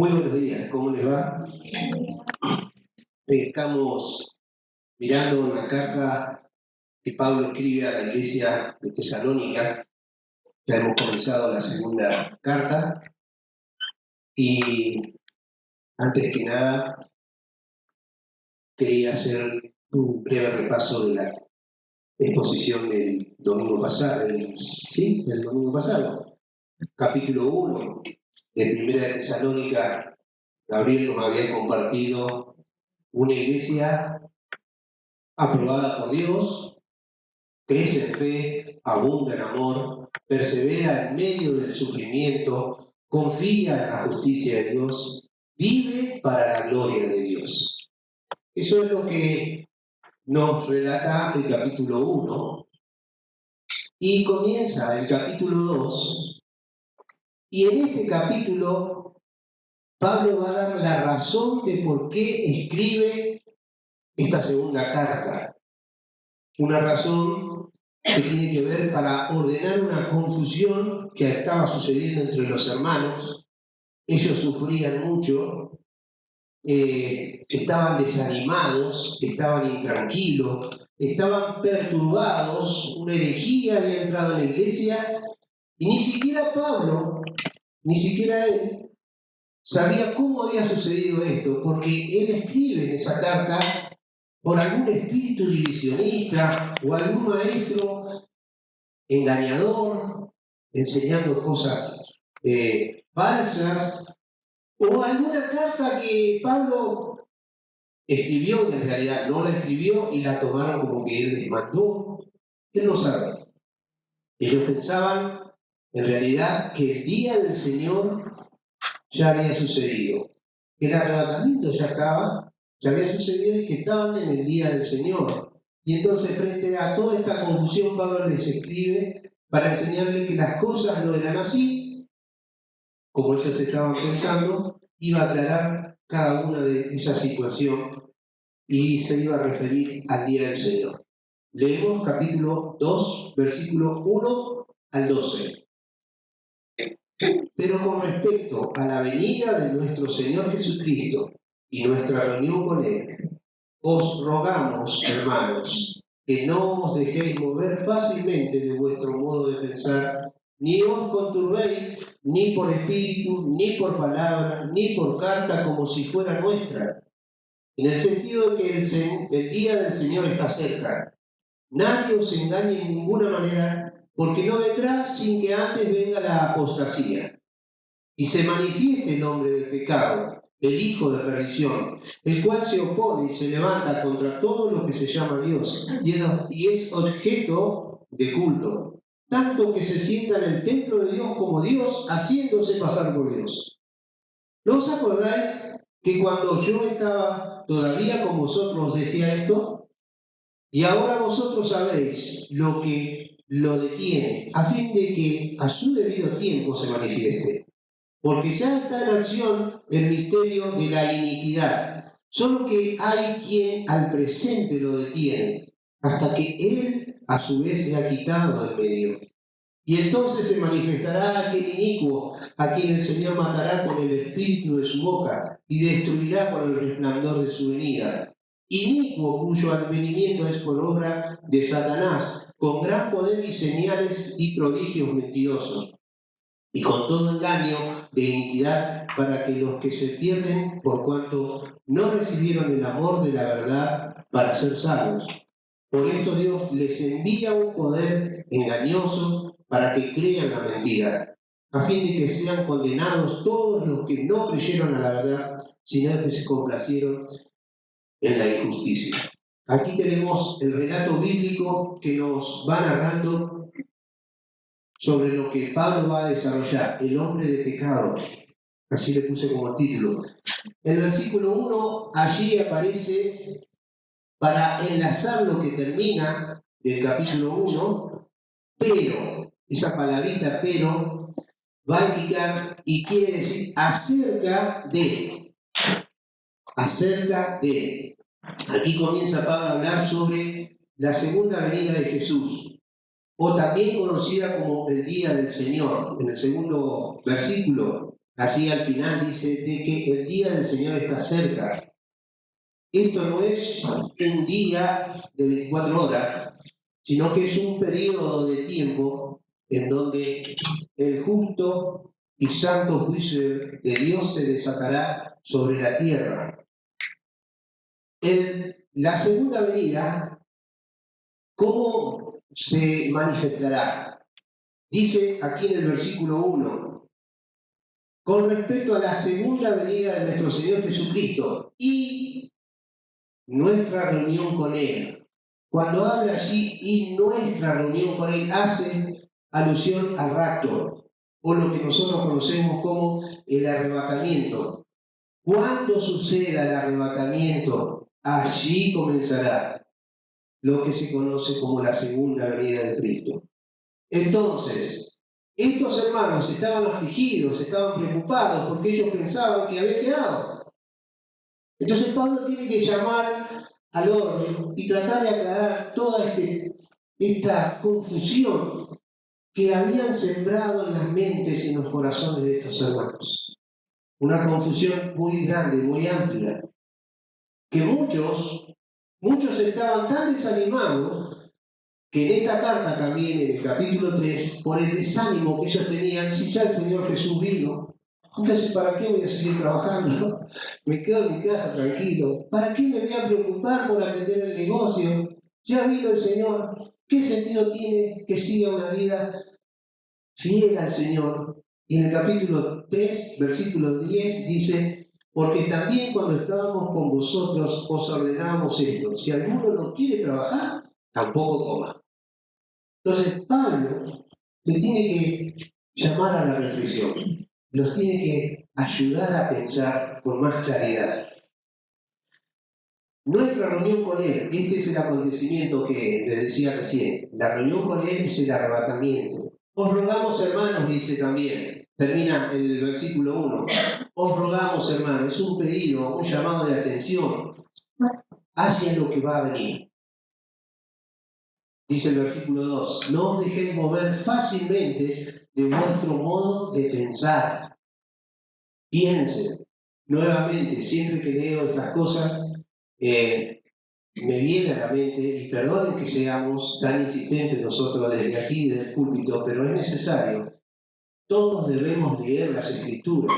Muy buenos días, ¿cómo les va? Estamos mirando una carta que Pablo escribe a la iglesia de Tesalónica. Ya hemos comenzado la segunda carta y antes que nada quería hacer un breve repaso de la exposición del domingo pasado, del domingo pasado. Capítulo 1 de Primera de Tesalónica. Gabriel nos había compartido una iglesia aprobada por Dios, crece en fe, abunda en amor, persevera en medio del sufrimiento, confía en la justicia de Dios, vive para la gloria de Dios. Eso es lo que nos relata el capítulo 1 y comienza el capítulo 2. Y en este capítulo Pablo va a dar la razón de por qué escribe esta segunda carta. Una razón que tiene que ver para ordenar una confusión que estaba sucediendo entre los hermanos. Ellos sufrían mucho, estaban desanimados, estaban intranquilos, estaban perturbados, una herejía había entrado en la iglesia y ni siquiera Pablo, ni siquiera él, sabía cómo había sucedido esto, porque él escribe en esa carta por algún espíritu divisionista o algún maestro engañador, enseñando cosas falsas, o alguna carta que Pablo escribió, que en realidad no la escribió y la tomaron como que él les mandó. Él no sabe. Ellos pensaban en realidad que el día del Señor ya había sucedido, que el arrebatamiento ya había sucedido y que estaban en el día del Señor. Y entonces, frente a toda esta confusión, Pablo les escribe para enseñarles que las cosas no eran así, como ellos estaban pensando, iba a aclarar cada una de esa situación y se iba a referir al día del Señor. Leemos capítulo 2, versículo 1 al 12. Pero con respecto a la venida de nuestro Señor Jesucristo y nuestra reunión con Él, os rogamos, hermanos, que no os dejéis mover fácilmente de vuestro modo de pensar, ni os conturbéis, ni por espíritu, ni por palabra, ni por carta, como si fuera nuestra, en el sentido de que el día del Señor está cerca. Nadie os engañe en ninguna manera, porque no vendrá sin que antes venga la apostasía y se manifieste el hombre del pecado, el hijo de perdición, el cual se opone y se levanta contra todo lo que se llama Dios, y es objeto de culto, tanto que se sienta en el templo de Dios como Dios, haciéndose pasar por Dios. ¿No os acordáis que cuando yo estaba todavía con vosotros decía esto? Y ahora vosotros sabéis lo que lo detiene, a fin de que a su debido tiempo se manifieste. Porque ya está en acción el misterio de la iniquidad, solo que hay quien al presente lo detiene, hasta que él a su vez se ha quitado del medio. Y entonces se manifestará aquel inicuo, a quien el Señor matará con el espíritu de su boca, y destruirá con el resplandor de su venida. Inicuo cuyo advenimiento es por obra de Satanás, con gran poder y señales y prodigios mentirosos, y con todo engaño de iniquidad, para que los que se pierden, por cuanto no recibieron el amor de la verdad para ser salvos. Por esto Dios les envía un poder engañoso para que crean la mentira, a fin de que sean condenados todos los que no creyeron a la verdad, sino que se complacieron en la injusticia. Aquí tenemos el relato bíblico que nos va narrando sobre lo que Pablo va a desarrollar, el hombre de pecado. Así le puse como título. El versículo 1 allí aparece para enlazar lo que termina del capítulo 1, pero, esa palabrita pero, va a indicar y quiere decir acerca de. Aquí comienza Pablo a hablar sobre la segunda venida de Jesús, o también conocida como el día del Señor. En el segundo versículo, allí al final dice de que el día del Señor está cerca. Esto no es un día de 24 horas, sino que es un periodo de tiempo en donde el justo y santo juicio de Dios se desatará sobre la tierra. La segunda venida, ¿cómo se manifestará? Dice aquí en el versículo 1, con respecto a la segunda venida de nuestro Señor Jesucristo y nuestra reunión con Él. Cuando habla allí y nuestra reunión con Él, hace alusión al rapto, o lo que nosotros conocemos como el arrebatamiento. Cuando suceda el arrebatamiento, allí comenzará lo que se conoce como la segunda venida de Cristo. Entonces, estos hermanos estaban afligidos, estaban preocupados porque ellos pensaban que había quedado. Entonces Pablo tiene que llamar al orden y tratar de aclarar toda esta confusión que habían sembrado en las mentes y en los corazones de estos hermanos. Una confusión muy grande, muy amplia, que muchos estaban tan desanimados que en esta carta también, en el capítulo 3, por el desánimo que ellos tenían, si ya el Señor Jesús vino, entonces ¿para qué voy a seguir trabajando? Me quedo en mi casa tranquilo. ¿Para qué me voy a preocupar por atender el negocio? Ya vino el Señor. ¿Qué sentido tiene que siga una vida fiel al Señor? Y en el capítulo 3, versículo 10 dice, porque también cuando estábamos con vosotros os ordenábamos esto, si alguno no quiere trabajar, tampoco coma. Entonces Pablo le tiene que llamar a la reflexión, los tiene que ayudar a pensar con más claridad. Nuestra reunión con Él, este es el acontecimiento que les decía recién, la reunión con Él es el arrebatamiento. Os rogamos, hermanos, dice también, termina el versículo 1, os rogamos, hermanos, es un pedido, un llamado de atención hacia lo que va a venir. Dice el versículo 2, no os dejéis mover fácilmente de vuestro modo de pensar. Piensen, nuevamente, siempre que leo estas cosas, me viene a la mente, y perdonen que seamos tan insistentes nosotros desde aquí, del púlpito, pero es necesario. Todos debemos leer las Escrituras,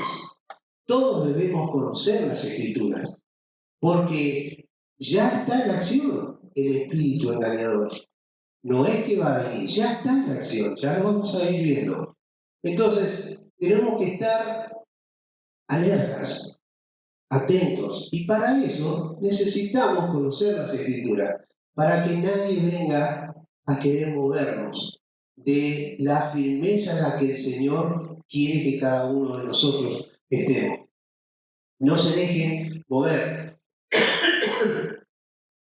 todos debemos conocer las Escrituras, porque ya está en acción el espíritu engañador. No es que va a venir, ya está en acción, ya lo vamos a ir viendo. Entonces, tenemos que estar alertas, atentos, y para eso necesitamos conocer las Escrituras, para que nadie venga a querer movernos de la firmeza en la que el Señor quiere que cada uno de nosotros estemos. No se dejen mover.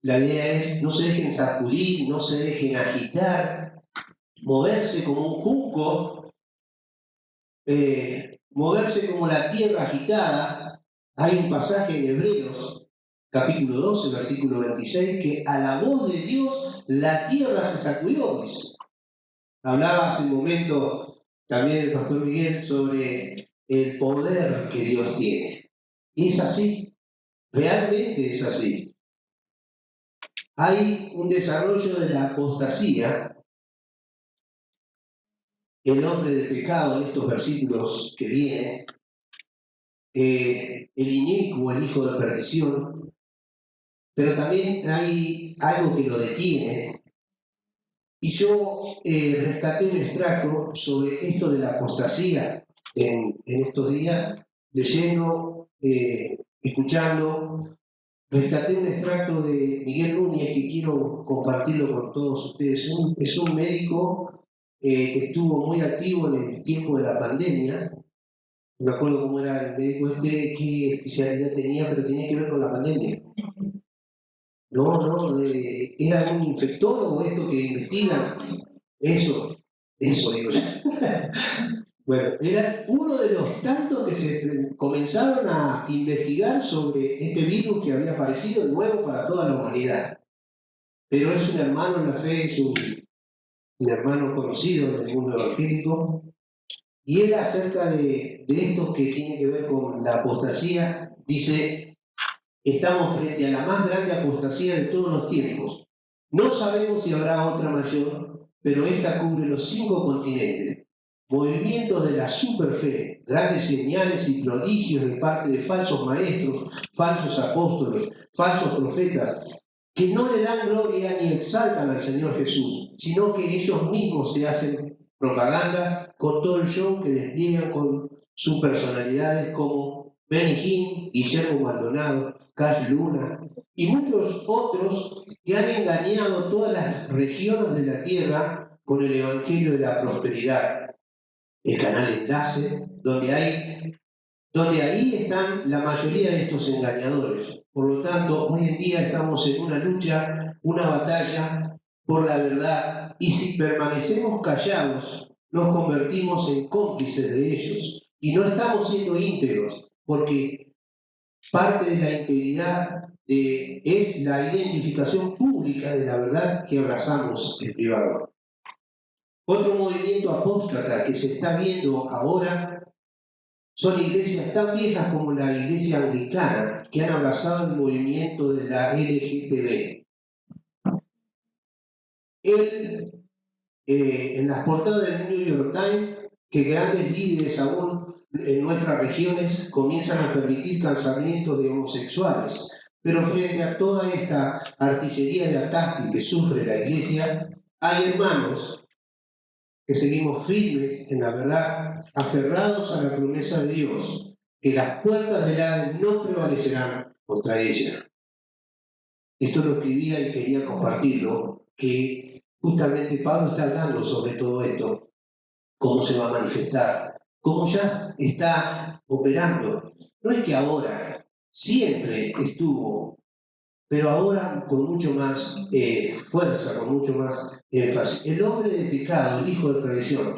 La idea es, no se dejen sacudir, no se dejen agitar, moverse como un junco, moverse como la tierra agitada. Hay un pasaje en Hebreos, capítulo 12, versículo 26, que a la voz de Dios la tierra se sacudió. Hablaba hace un momento también el pastor Miguel sobre el poder que Dios tiene. Y es así, realmente es así. Hay un desarrollo de la apostasía, el hombre de pecado en estos versículos que vienen, el inicuo, el hijo de perdición, pero también hay algo que lo detiene. Y yo rescaté un extracto sobre esto de la apostasía en estos días, leyendo, escuchando. Rescaté un extracto de Miguel Núñez que quiero compartirlo con todos ustedes. Es un médico que estuvo muy activo en el tiempo de la pandemia. No me acuerdo cómo era el médico qué especialidad tenía, pero tenía que ver con la pandemia. No, era un infectólogo, esto que investigan. Eso digo yo. Bueno, era uno de los tantos que se comenzaron a investigar sobre este virus que había aparecido nuevo para toda la humanidad. Pero es un hermano en la fe, es un hermano conocido en el mundo evangélico, Y él acerca de esto que tiene que ver con la apostasía, dice, estamos frente a la más grande apostasía de todos los tiempos. No sabemos si habrá otra mayor, pero esta cubre los 5 continentes. Movimientos de la superfe, grandes señales y prodigios de parte de falsos maestros, falsos apóstoles, falsos profetas, que no le dan gloria ni exaltan al Señor Jesús, sino que ellos mismos se hacen propaganda con todo el show que despliegan con sus personalidades como Benny Hinn, Guillermo Maldonado, Cash Luna y muchos otros que han engañado todas las regiones de la tierra con el Evangelio de la prosperidad. El canal Enlace, donde ahí están la mayoría de estos engañadores. Por lo tanto, hoy en día estamos en una lucha, una batalla por la verdad, y si permanecemos callados, nos convertimos en cómplices de ellos. Y no estamos siendo íntegros, porque parte de la integridad es la identificación pública de la verdad que abrazamos en privado. Otro movimiento apóstata que se está viendo ahora son iglesias tan viejas como la iglesia anglicana que han abrazado el movimiento de la LGTB. En las portadas del New York Times, que grandes líderes aún en nuestras regiones comienzan a permitir casamientos de homosexuales. Pero frente a toda esta artillería de ataque que sufre la iglesia, hay hermanos que seguimos firmes en la verdad, aferrados a la promesa de Dios, que las puertas del Hades no prevalecerán contra ella. Esto lo escribía y quería compartirlo, que justamente Pablo está hablando sobre todo esto, cómo se va a manifestar, cómo ya está operando. No es que ahora, siempre estuvo, pero ahora con mucho más fuerza, con mucho más énfasis. El hombre de pecado, el hijo de perdición,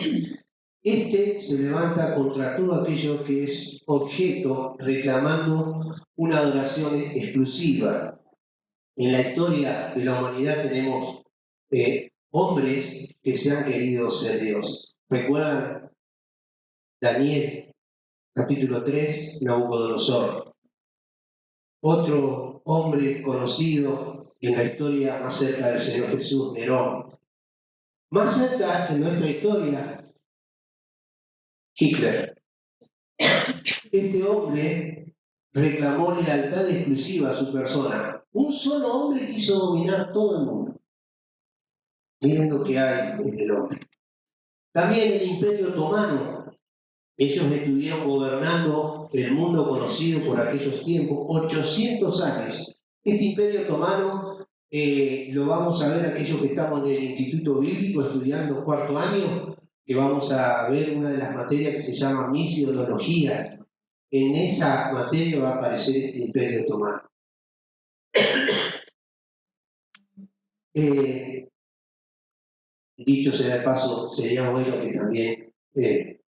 se levanta contra todo aquello que es objeto, reclamando una adoración exclusiva. En la historia de la humanidad tenemos hombres que se han querido ser Dios. ¿Recuerdan Daniel, capítulo 3, Nabucodonosor? Otro hombre conocido en la historia más cerca del Señor Jesús, Nerón. Más cerca en nuestra historia, Hitler. Este hombre reclamó lealtad exclusiva a su persona. Un solo hombre quiso dominar todo el mundo. Miren lo que hay en el hombre. También el Imperio Otomano. Ellos estuvieron gobernando el mundo conocido por aquellos tiempos, 800 años. Este Imperio Otomano lo vamos a ver aquellos que estamos en el Instituto Bíblico estudiando 4º año, que vamos a ver una de las materias que se llama misionología. En esa materia va a aparecer este Imperio Otomano. Dicho sea de paso, sería bueno que también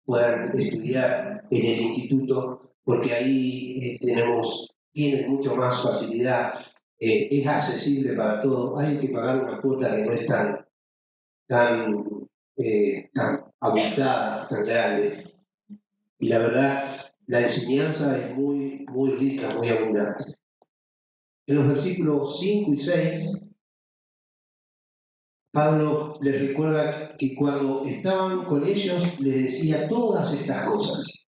puedan estudiar en el instituto, porque ahí tienen mucho más facilidad, es accesible para todos. Hay que pagar una cuota que no es tan abultada, tan grande. Y la verdad, la enseñanza es muy, muy rica, muy abundante. En los versículos 5 y 6, Pablo les recuerda que cuando estaban con ellos les decía todas estas cosas.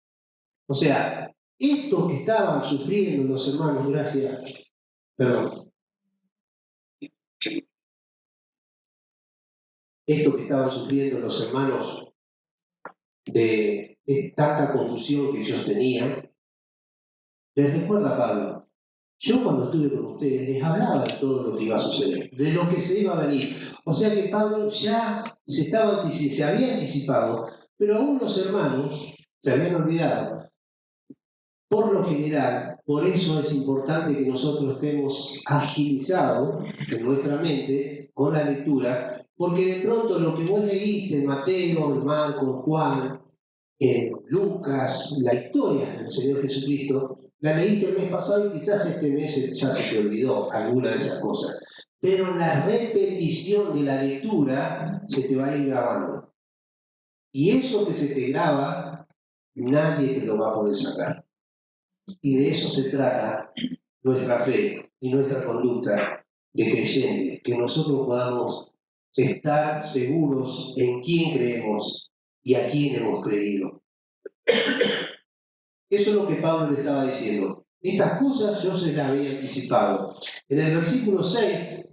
O sea, esto que estaban sufriendo los hermanos, esto que estaban sufriendo los hermanos de tanta confusión que ellos tenían, les recuerda a Pablo. Yo cuando estuve con ustedes les hablaba de todo lo que iba a suceder, de lo que se iba a venir. O sea que Pablo ya se había anticipado, pero aún los hermanos se habían olvidado. Por lo general, por eso es importante que nosotros estemos agilizados en nuestra mente con la lectura, porque de pronto lo que vos leíste en Mateo, en Marcos, en Juan, en Lucas, la historia del Señor Jesucristo, la leíste el mes pasado y quizás este mes ya se te olvidó alguna de esas cosas. Pero la repetición de la lectura se te va a ir grabando. Y eso que se te graba nadie te lo va a poder sacar. Y de eso se trata nuestra fe y nuestra conducta de creyente, que nosotros podamos estar seguros en quién creemos y a quién hemos creído. Eso es lo que Pablo le estaba diciendo. Estas cosas yo se las había anticipado. En el versículo 6,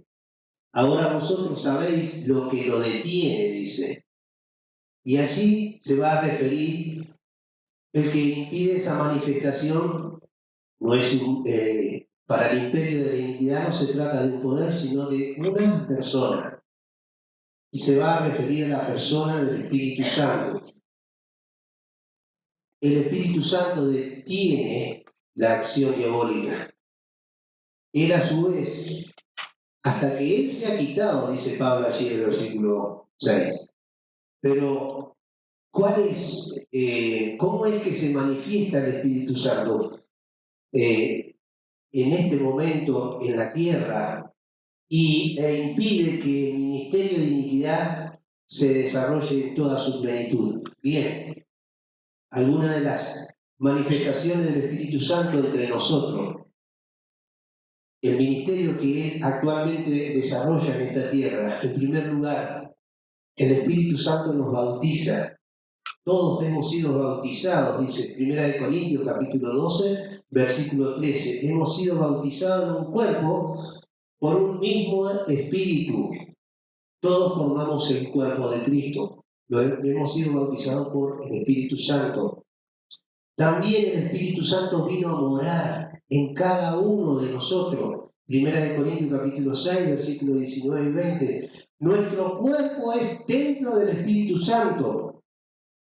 ahora vosotros sabéis lo que lo detiene, dice. Y allí se va a referir el que impide esa manifestación. No es para el imperio de la iniquidad no se trata de un poder, sino de una persona. Y se va a referir a la persona del Espíritu Santo. El Espíritu Santo detiene la acción diabólica. Él a su vez, hasta que Él se ha quitado, dice Pablo allí en el versículo 6. Pero, ¿cómo es que se manifiesta el Espíritu Santo en este momento en la tierra e impide que el ministerio de iniquidad se desarrolle en toda su plenitud? Bien, algunas de las manifestaciones del Espíritu Santo entre nosotros. El ministerio que Él actualmente desarrolla en esta tierra. En primer lugar, el Espíritu Santo nos bautiza. Todos hemos sido bautizados, dice 1 Corintios capítulo 12, versículo 13. Hemos sido bautizados en un cuerpo por un mismo Espíritu. Todos formamos el cuerpo de Cristo. Hemos sido bautizados por el Espíritu Santo. También el Espíritu Santo vino a morar en cada uno de nosotros. 1 Corintios capítulo 6, versículos 19 y 20. Nuestro cuerpo es templo del Espíritu Santo.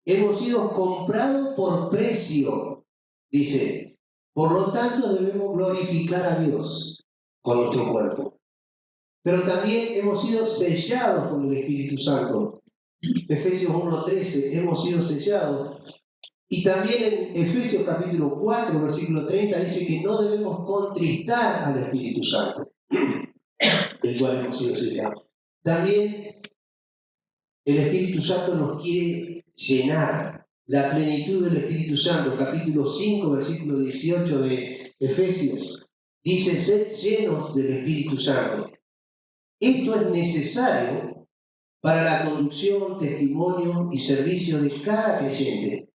Hemos sido comprados por precio, dice. Por lo tanto, debemos glorificar a Dios con nuestro cuerpo. Pero también hemos sido sellados con el Espíritu Santo. Efesios 1:13, hemos sido sellados. Y también en Efesios capítulo 4, versículo 30, dice que no debemos contristar al Espíritu Santo, del cual hemos sido sellados. También el Espíritu Santo nos quiere llenar. La plenitud del Espíritu Santo, capítulo 5, versículo 18 de Efesios, dice: sed llenos del Espíritu Santo. Esto es necesario para la conducción, testimonio y servicio de cada creyente.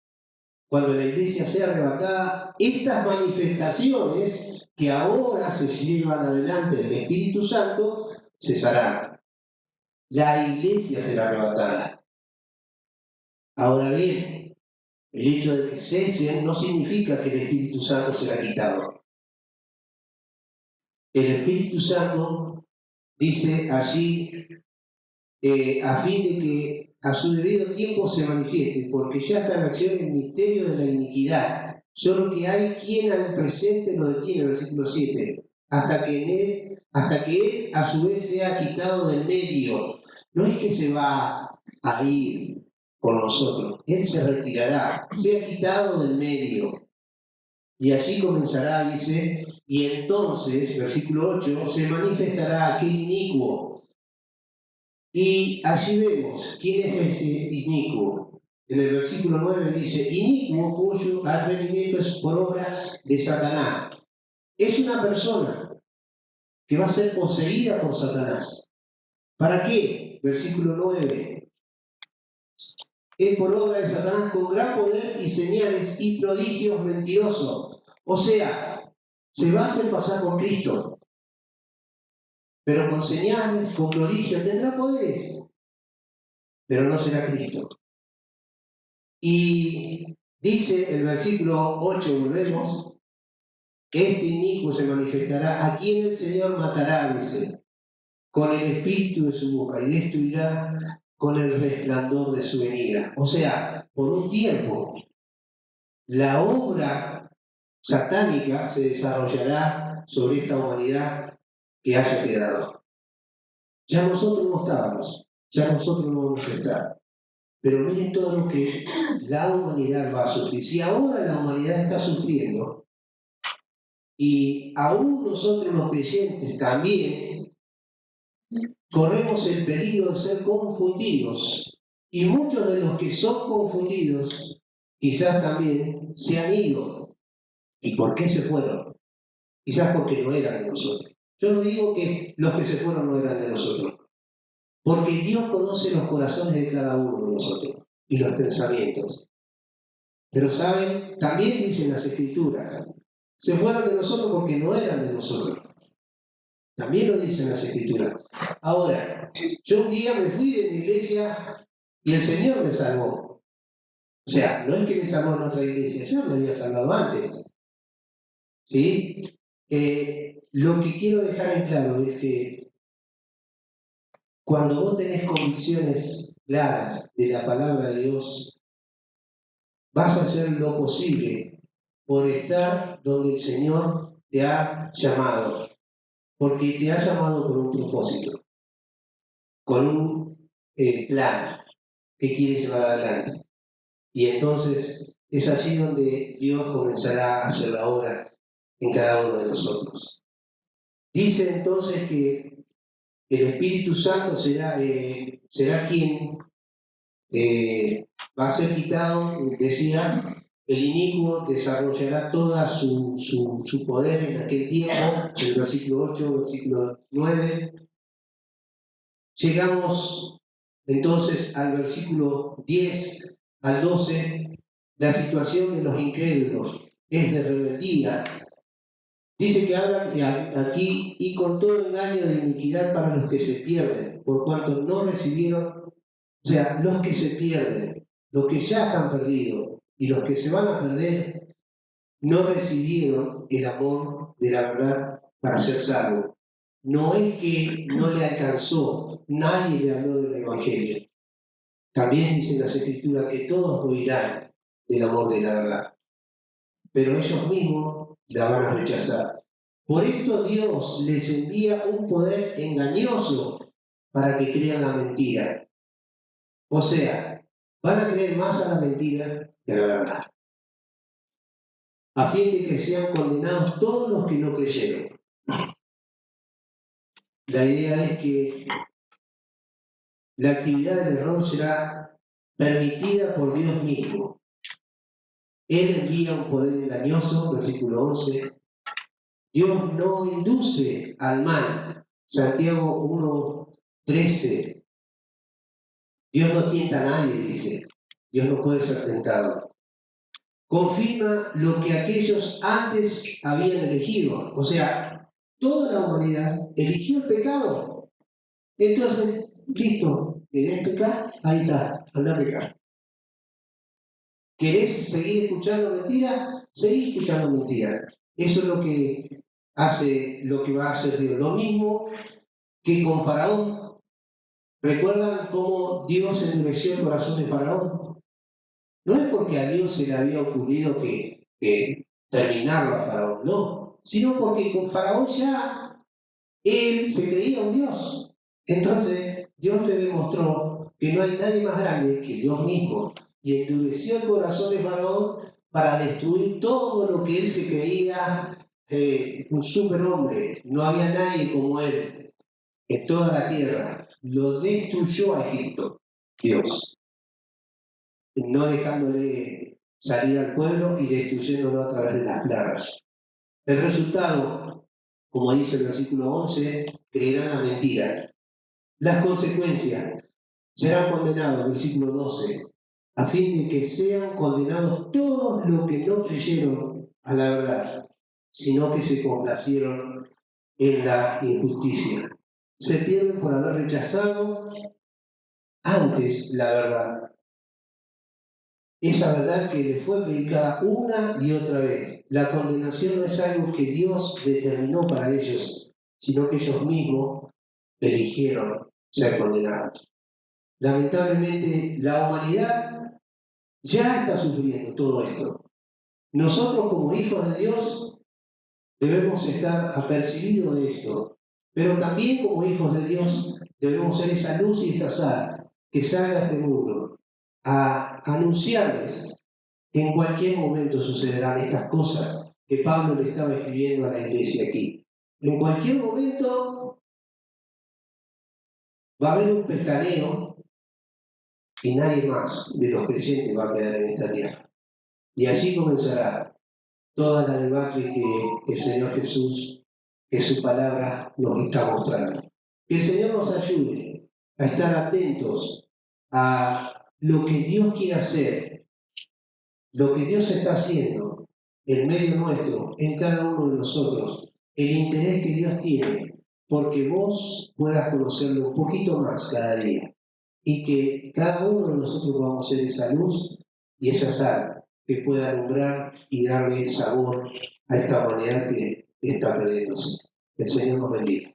Cuando la iglesia sea arrebatada, estas manifestaciones que ahora se llevan adelante del Espíritu Santo cesarán. La iglesia será arrebatada. Ahora bien, el hecho de que cesen no significa que el Espíritu Santo será quitado. El Espíritu Santo dice allí, a fin de que a su debido tiempo se manifieste, porque ya está en acción el misterio de la iniquidad, solo que hay quien al presente lo detiene, versículo 7, hasta que él a su vez sea quitado del medio. No es que se va a ir con nosotros, él se retirará, sea quitado del medio. Y allí comenzará, dice, y entonces, versículo 8, se manifestará aquel inicuo. Y allí vemos quién es ese inicuo. En el versículo 9 dice: inicuo cuyo advenimiento es por obra de Satanás. Es una persona que va a ser poseída por Satanás. ¿Para qué? Versículo 9. Es por obra de Satanás con gran poder y señales y prodigios mentirosos. O sea, se va a hacer pasar por Cristo, pero con señales, con prodigios, tendrá poderes, pero no será Cristo. Y dice el versículo 8, volvemos: este inicuo se manifestará, a quien el Señor matará, dice, con el espíritu de su boca, y destruirá con el resplandor de su venida. O sea, por un tiempo, la obra satánica se desarrollará sobre esta humanidad que haya quedado. Ya nosotros no estábamos, ya nosotros no vamos a estar. Pero miren todo lo que la humanidad va a sufrir. Si ahora la humanidad está sufriendo, y aún nosotros los creyentes también corremos el peligro de ser confundidos. Y muchos de los que son confundidos quizás también se han ido. ¿Y por qué se fueron? Quizás porque no eran de nosotros. Yo no digo que los que se fueron no eran de nosotros, porque Dios conoce los corazones de cada uno de nosotros y los pensamientos. Pero saben, también dicen las Escrituras, se fueron de nosotros porque no eran de nosotros. También lo dicen las Escrituras. Ahora, yo un día me fui de mi iglesia y el Señor me salvó. O sea, no es que me salvó en otra iglesia, ya me había salvado antes. ¿Sí? Lo que quiero dejar en claro es que cuando vos tenés convicciones claras de la palabra de Dios, vas a hacer lo posible por estar donde el Señor te ha llamado, porque te ha llamado con un propósito, con un plan que quiere llevar adelante. Y entonces es allí donde Dios comenzará a hacer la obra en cada uno de nosotros. Dice entonces que el Espíritu Santo será quien va a ser quitado, decía, el inicuo desarrollará toda su poder en aquel tiempo, en el versículo 8, versículo 9. Llegamos entonces al versículo 10 al 12, la situación de los incrédulos es de rebeldía. Dice que habla aquí, y con todo engaño de iniquidad para los que se pierden, por cuanto no recibieron, o sea, los que se pierden, los que ya están perdidos y los que se van a perder, no recibieron el amor de la verdad para ser salvos. No es que no le alcanzó, nadie le habló del Evangelio. También dice las Escrituras que todos oirán del amor de la verdad, pero ellos mismos la van a rechazar. Por esto Dios les envía un poder engañoso para que crean la mentira. O sea, van a creer más a la mentira que a la verdad, a fin de que sean condenados todos los que no creyeron. La idea es que la actividad del error será permitida por Dios mismo. Él envía un poder engañoso, versículo 11. Dios no induce al mal. Santiago 1:13. Dios no tienta a nadie, dice. Dios no puede ser tentado. Confirma lo que aquellos antes habían elegido. O sea, toda la humanidad eligió el pecado. Entonces, listo, ¿querés pecar? Ahí está, anda a pecar. ¿Querés seguir escuchando mentiras? Seguí escuchando mentiras. Eso es lo que va a hacer Dios. Lo mismo que con Faraón. ¿Recuerdan cómo Dios endureció el corazón de Faraón? No es porque a Dios se le había ocurrido que terminarlo a Faraón, no, sino porque con Faraón ya él se creía un Dios. Entonces Dios le demostró que no hay nadie más grande que Dios mismo, y endureció el corazón de Faraón para destruir todo lo que él se creía un superhombre. No había nadie como él en toda la tierra. Lo destruyó a Egipto, Dios, no dejándole salir al pueblo y destruyéndolo a través de las plagas. El resultado, como dice el versículo 11, creerán la mentira. Las consecuencias, serán condenados, versículo 12, a fin de que sean condenados todos los que no creyeron a la verdad, sino que se complacieron en la injusticia. Se pierden por haber rechazado antes la verdad. Esa verdad que les fue predicada una y otra vez. La condenación no es algo que Dios determinó para ellos, sino que ellos mismos eligieron ser condenados. Lamentablemente, la humanidad ya está sufriendo todo esto. Nosotros como hijos de Dios debemos estar apercibidos de esto, pero también como hijos de Dios debemos ser esa luz y esa sal que salga a este mundo a anunciarles que en cualquier momento sucederán estas cosas que Pablo le estaba escribiendo a la iglesia aquí. En cualquier momento va a haber un pestaneo y nadie más de los creyentes va a quedar en esta tierra. Y allí comenzará toda la debacle que el Señor Jesús, que su palabra nos está mostrando. Que el Señor nos ayude a estar atentos a lo que Dios quiere hacer, lo que Dios está haciendo en medio nuestro, en cada uno de nosotros, el interés que Dios tiene, porque vos puedas conocerlo un poquito más cada día y que cada uno de nosotros podamos ser esa luz y esa sal que pueda alumbrar y darle sabor a esta humanidad que está perdiéndose. El Señor nos bendiga.